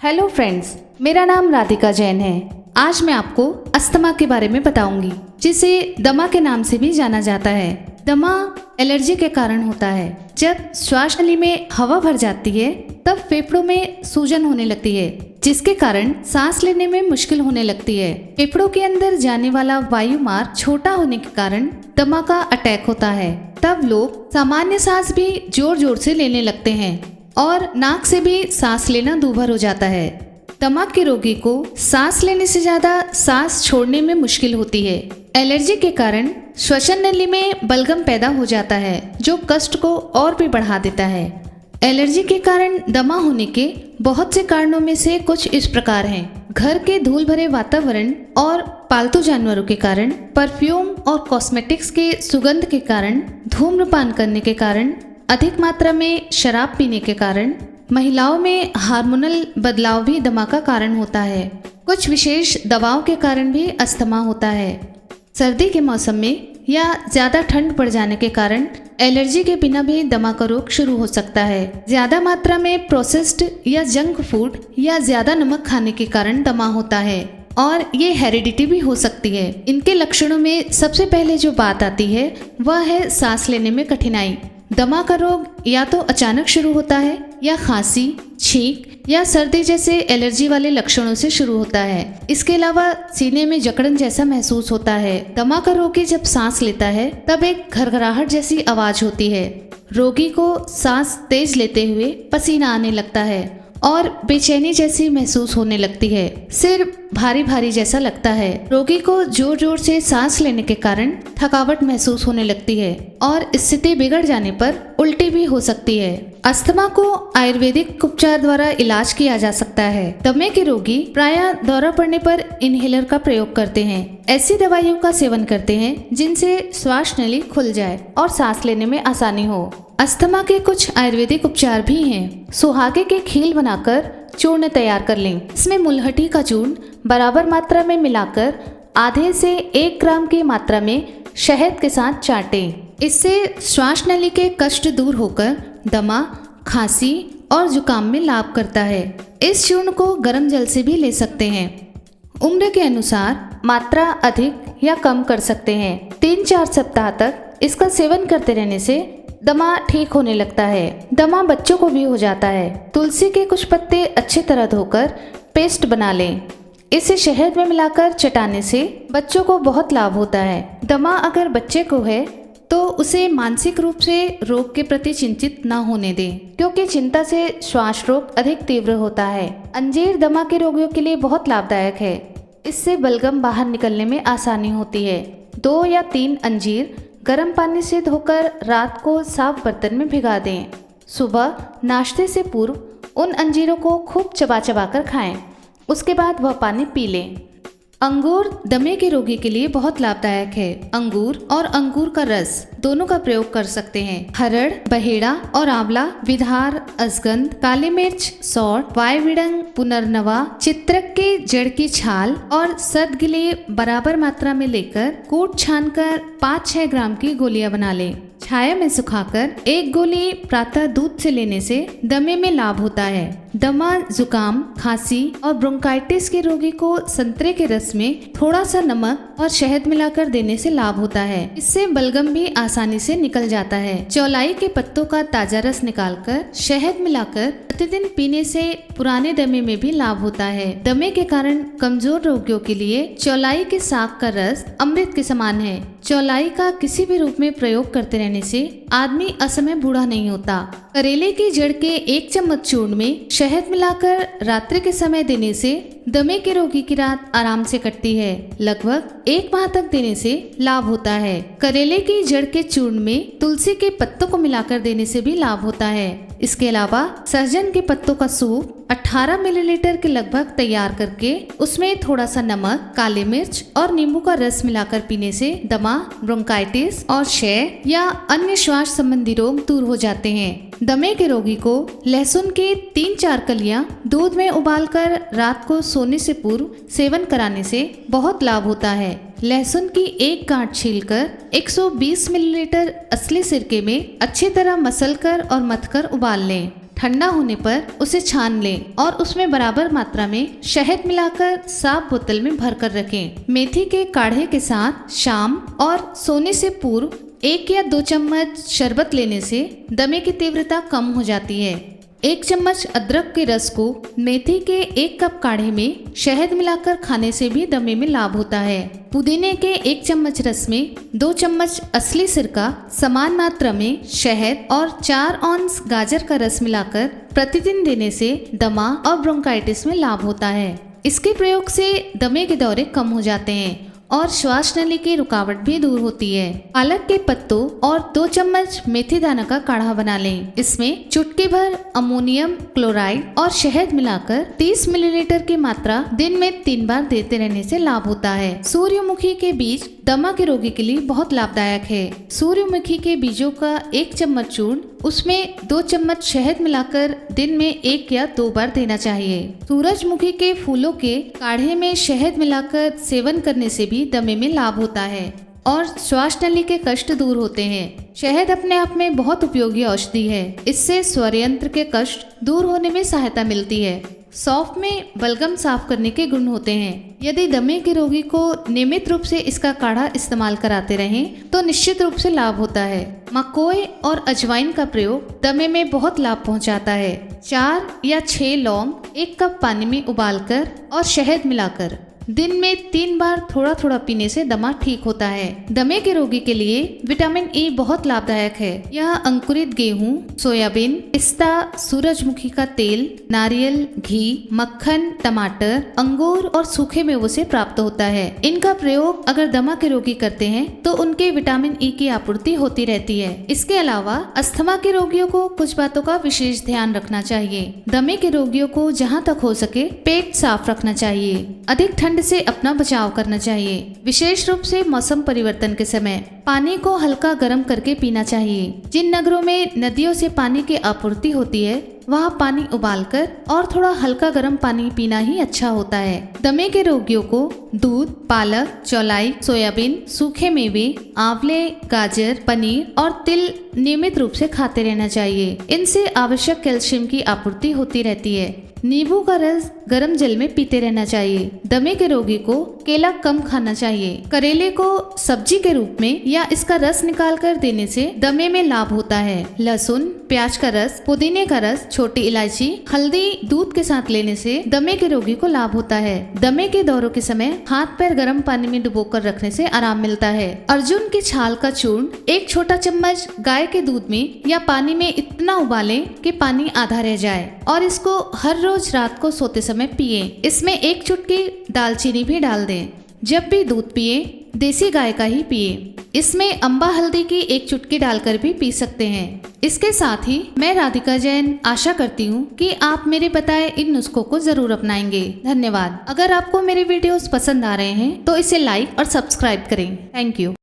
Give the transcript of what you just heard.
Hello friends, मेरा नाम राधिका जैन है। आज मैं आपको अस्थमा के बारे में बताऊंगी, जिसे दमा के नाम से भी जाना जाता है। दमा एलर्जी के कारण होता है। जब श्वास नली में हवा भर जाती है तब फेफड़ों में सूजन होने लगती है, जिसके कारण सांस लेने में मुश्किल होने लगती है। फेफड़ों के अंदर जाने वाला वायु मार्ग छोटा होने के कारण दमा का अटैक होता है। तब लोग सामान्य सांस भी जोर जोर से लेने लगते हैं और नाक से भी सांस लेना दूभर हो जाता है। दमा के रोगी को सांस लेने से ज्यादा सांस छोड़ने में मुश्किल होती है। एलर्जी के कारण श्वसन नली में बलगम पैदा हो जाता है, जो कष्ट को और भी बढ़ा देता है। एलर्जी के कारण दमा होने के बहुत से कारणों में से कुछ इस प्रकार हैं। घर के धूल भरे वातावरण और पालतू जानवरों के कारण, परफ्यूम और कॉस्मेटिक्स के सुगंध के कारण, धूम्रपान करने के कारण, अधिक मात्रा में शराब पीने के कारण, महिलाओं में हार्मोनल बदलाव भी दमा का कारण होता है। कुछ विशेष दवाओं के कारण भी अस्थमा होता है। सर्दी के मौसम में या ज़्यादा ठंड पड़ जाने के कारण एलर्जी के बिना भी दमा का रोग शुरू हो सकता है। ज़्यादा मात्रा में प्रोसेस्ड या जंक फूड या ज़्यादा नमक खाने के कारण दमा होता है और ये हेरिडिटी भी हो सकती है। इनके लक्षणों में सबसे पहले जो बात आती है वह है सांस लेने में कठिनाई। दमा का रोग या तो अचानक शुरू होता है या खांसी, छींक या सर्दी जैसे एलर्जी वाले लक्षणों से शुरू होता है। इसके अलावा सीने में जकड़न जैसा महसूस होता है। दमा का रोगी जब सांस लेता है तब एक घरघराहट जैसी आवाज होती है। रोगी को सांस तेज लेते हुए पसीना आने लगता है और बेचैनी जैसी महसूस होने लगती है। सिर भारी भारी जैसा लगता है। रोगी को जोर जोर से सांस लेने के कारण थकावट महसूस होने लगती है और स्थिति बिगड़ जाने पर उल्टी भी हो सकती है। अस्थमा को आयुर्वेदिक उपचार द्वारा इलाज किया जा सकता है। दमे के रोगी प्रायः दौरा पड़ने पर इनहेलर का प्रयोग करते हैं। ऐसी दवाइयों का सेवन करते हैं जिनसे श्वास नली खुल जाए और सांस लेने में आसानी हो। अस्थमा के कुछ आयुर्वेदिक उपचार भी हैं। सुहागे के खील बनाकर चूर्ण तैयार कर लें। इसमें मुलहटी का चूर्ण बराबर मात्रा में मिलाकर आधे से 1 ग्राम की मात्रा में शहद के साथ चाटें। इससे श्वास नली के कष्ट दूर होकर दमा, खांसी और जुकाम में लाभ करता है। इस चूर्ण को गर्म जल से भी ले सकते हैं। उम्र के अनुसार मात्रा अधिक या कम कर सकते हैं। 3-4 सप्ताह तक इसका सेवन करते रहने से दमा ठीक होने लगता है। दमा बच्चों को भी हो जाता है। तुलसी के कुछ पत्ते अच्छी तरह धोकर पेस्ट बना लें। इसे शहद में मिलाकर चटाने से बच्चों को बहुत लाभ होता है। दमा अगर बच्चे को है तो उसे मानसिक रूप से रोग के प्रति चिंतित न होने दें, क्योंकि चिंता से श्वास रोग अधिक तीव्र होता है। अंजीर दमा के रोगियों के लिए बहुत लाभदायक है। इससे बलगम बाहर निकलने में आसानी होती है। 2 या 3 अंजीर गर्म पानी से धोकर रात को साफ बर्तन में भिगा दें। सुबह नाश्ते से पूर्व उन अंजीरों को खूब चबा चबा कर खाएं। उसके बाद वह पानी पी लें। अंगूर दमे के रोगी के लिए बहुत लाभदायक है। अंगूर और अंगूर का रस दोनों का प्रयोग कर सकते हैं। हरड़, बहेड़ा और आंवला, विधार, अजगंध, काली मिर्च, सौंठ, वायविडंग, पुनर्नवा, चित्रक के जड़ की छाल और सदगिले बराबर मात्रा में लेकर कूट छानकर 5-6 ग्राम की गोलियां बना लें। छाया में सुखाकर 1 गोली प्रातः दूध से लेने से दमे में लाभ होता है। दमा, जुकाम, खांसी और ब्रोंकाइटिस के रोगी को संतरे के रस में थोड़ा सा नमक और शहद मिलाकर देने से लाभ होता है। इससे बलगम भी आसानी से निकल जाता है। चौलाई के पत्तों का ताजा रस निकालकर शहद मिलाकर प्रतिदिन पीने से पुराने दमे में भी लाभ होता है। दमे के कारण कमजोर रोगियों के लिए चौलाई के साग का रस अमृत के समान है। चौलाई का किसी भी रूप में प्रयोग करते रहने से आदमी असमय बूढ़ा नहीं होता। करेले की जड़ के 1 चम्मच चूर्ण में शहद मिलाकर रात्रि के समय देने से दमे के रोगी की रात आराम से कटती है। लगभग 1 माह तक देने से लाभ होता है। करेले की जड़ के चूर्ण में तुलसी के पत्तों को मिलाकर देने से भी लाभ होता है। इसके अलावा सहजन के पत्तों का सूप 18 मिलीलीटर के लगभग तैयार करके उसमें थोड़ा सा नमक, काली मिर्च और नींबू का रस मिलाकर पीने से दमा, ब्रोंकाइटिस और क्षय या अन्य श्वास संबंधी रोग दूर हो जाते हैं। दमे के रोगी को लहसुन के 3-4 कलियां दूध में उबालकर रात को सोने से पूर्व सेवन कराने से बहुत लाभ होता है। लहसुन की 1 गांठ छीलकर 120 मिलीलीटर असली सिरके में अच्छी तरह मसलकर और मथकर उबाल लें। ठंडा होने पर उसे छान लें और उसमें बराबर मात्रा में शहद मिलाकर साफ बोतल में भर कर रखें। मेथी के काढ़े के साथ शाम और सोने से पूर्व 1 या 2 चम्मच शरबत लेने से दमे की तीव्रता कम हो जाती है। 1 चम्मच अदरक के रस को मेथी के 1 कप काढ़े में शहद मिलाकर खाने से भी दमे में लाभ होता है। पुदीने के 1 चम्मच रस में 2 चम्मच असली सिरका, समान मात्रा में शहद और 4 औंस गाजर का रस मिलाकर प्रतिदिन देने से दमा और ब्रोंकाइटिस में लाभ होता है। इसके प्रयोग से दमे के दौरे कम हो जाते हैं और श्वास नली की रुकावट भी दूर होती है। पालक के पत्तों और 2 चम्मच मेथी दाना का काढ़ा बना लें। इसमें चुटकी भर अमोनियम क्लोराइड और शहद मिलाकर 30 मिलीलीटर की मात्रा दिन में 3 बार देते रहने से लाभ होता है। सूर्यमुखी के बीज दमा के रोगी के लिए बहुत लाभदायक है। सूर्यमुखी के बीजों का 1 चम्मच चूर्ण, उसमें 2 चम्मच शहद मिलाकर दिन में 1 या 2 बार देना चाहिए। सूरजमुखी के फूलों के काढ़े में शहद मिलाकर सेवन करने से भी दमे में लाभ होता है और श्वास नली के कष्ट दूर होते हैं। शहद अपने आप में बहुत उपयोगी औषधि है। इससे स्वरयंत्र के कष्ट दूर होने में सहायता मिलती है। सौंफ में बलगम साफ करने के गुण होते हैं। यदि दमे के रोगी को नियमित रूप से इसका काढ़ा इस्तेमाल कराते रहें तो निश्चित रूप से लाभ होता है। मकोए और अजवाइन का प्रयोग दमे में बहुत लाभ पहुंचाता है। 4 या 6 लौंग 1 कप पानी में उबालकर और शहद मिलाकर दिन में 3 बार थोड़ा थोड़ा पीने से दमा ठीक होता है। दमे के रोगी के लिए विटामिन ई बहुत लाभदायक है। यह अंकुरित गेहूं, सोयाबीन, पिस्ता, सूरजमुखी का तेल, नारियल, घी, मक्खन, टमाटर, अंगूर और सूखे मेवों से प्राप्त होता है। इनका प्रयोग अगर दमा के रोगी करते हैं तो उनके विटामिन ई की आपूर्ति होती रहती है। इसके अलावा अस्थमा के रोगियों को कुछ बातों का विशेष ध्यान रखना चाहिए। दमे के रोगियों को जहाँ तक हो सके पेट साफ रखना चाहिए। अधिक ठंड से अपना बचाव करना चाहिए। विशेष रूप से मौसम परिवर्तन के समय पानी को हल्का गर्म करके पीना चाहिए। जिन नगरों में नदियों से पानी की आपूर्ति होती है वहाँ पानी उबालकर और थोड़ा हल्का गर्म पानी पीना ही अच्छा होता है। दमे के रोगियों को दूध, पालक, चौलाई, सोयाबीन, सूखे मेवे, आंवले, गाजर, पनीर और तिल नियमित रूप से खाते रहना चाहिए। इनसे आवश्यक कैल्शियम की आपूर्ति होती रहती है। नींबू का रस गर्म जल में पीते रहना चाहिए। दमे के रोगी को केला कम खाना चाहिए। करेले को सब्जी के रूप में या इसका रस निकाल कर देने से दमे में लाभ होता है। लहसुन, प्याज का रस, पुदीने का रस, छोटी इलायची, हल्दी दूध के साथ लेने से दमे के रोगी को लाभ होता है। दमे के दौरों के समय हाथ पैर गर्म पानी में डुबोकर रखने से आराम मिलता है। अर्जुन की छाल का चूर्ण 1 छोटा चम्मच गाय के दूध में या पानी में इतना उबालें कि पानी आधा रह जाए और इसको हर रोज रात को सोते समय पिए। इसमें 1 चुटकी दालचीनी भी डाल दें। जब भी दूध पिए देसी गाय का ही पिए। इसमें अम्बा हल्दी की 1 चुटकी डालकर भी पी सकते हैं। इसके साथ ही मैं राधिका जैन आशा करती हूँ कि आप मेरे बताए इन नुस्खों को जरूर अपनाएंगे। धन्यवाद। अगर आपको मेरे वीडियोस पसंद आ रहे हैं तो इसे लाइक और सब्सक्राइब करें। Thank you.